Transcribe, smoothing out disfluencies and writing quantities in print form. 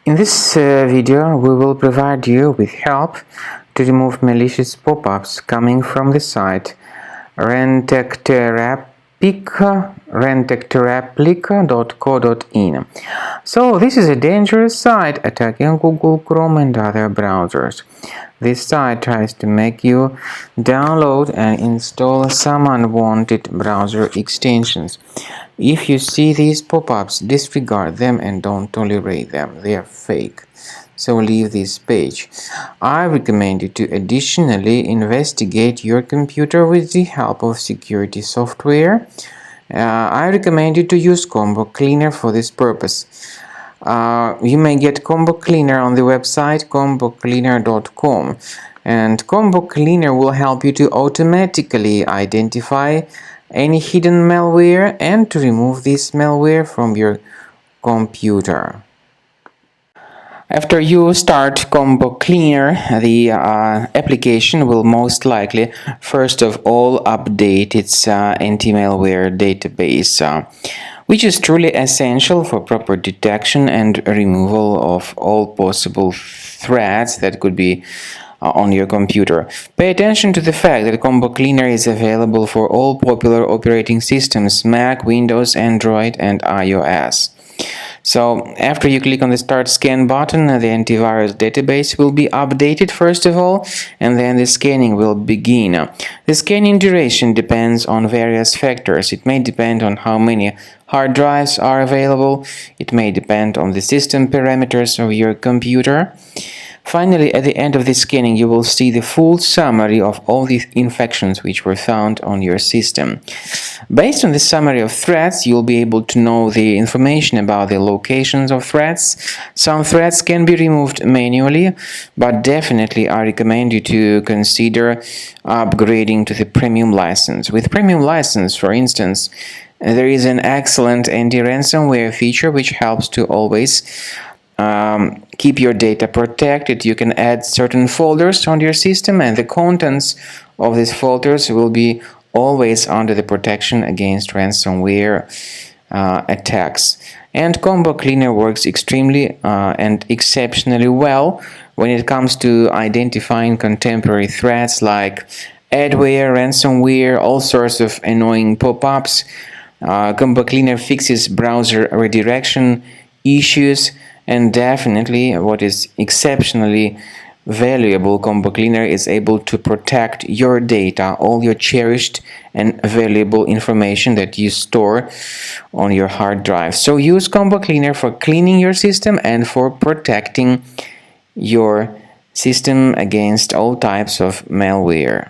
In this video, we will provide you with help to remove malicious pop-ups coming from the site rentecteraplica.co.in. So this is a dangerous site attacking Google Chrome and other browsers. This site tries to make you download and install some unwanted browser extensions. If you see these pop-ups, disregard them and don't tolerate them. They are fake. So leave this page. I recommend you to additionally investigate your computer with the help of security software. I recommend you to use Combo Cleaner for this purpose. You may get Combo Cleaner on the website combocleaner.com, and Combo Cleaner will help you to automatically identify any hidden malware and to remove this malware from your computer. After you start Combo Cleaner, the application will most likely first of all update its anti-malware database, which is truly essential for proper detection and removal of all possible threats that could be on your computer. Pay attention to the fact that Combo Cleaner is available for all popular operating systems: Mac, Windows, Android, and iOS. So after you click on the Start Scan button, the antivirus database will be updated first of all, and then the scanning will begin. The scanning duration depends on various factors. It may depend on how many hard drives are available. It may depend on the system parameters of your computer. Finally, at the end of the scanning, you will see the full summary of all the infections which were found on your system. Based on the summary of threats, you'll be able to know the information about the locations of threats. Some threats can be removed manually, but definitely I recommend you to consider upgrading to the premium license. With premium license, for instance, there is an excellent anti-ransomware feature which helps to always keep your data protected. You can add certain folders on your system, and the contents of these folders will be always under the protection against ransomware attacks. And Combo Cleaner works extremely and exceptionally well when it comes to identifying contemporary threats like adware, ransomware, all sorts of annoying pop-ups. Combo Cleaner fixes browser redirection issues. And definitely, what is exceptionally valuable, Combo Cleaner is able to protect your data, all your cherished and valuable information that you store on your hard drive. So use Combo Cleaner for cleaning your system and for protecting your system against all types of malware.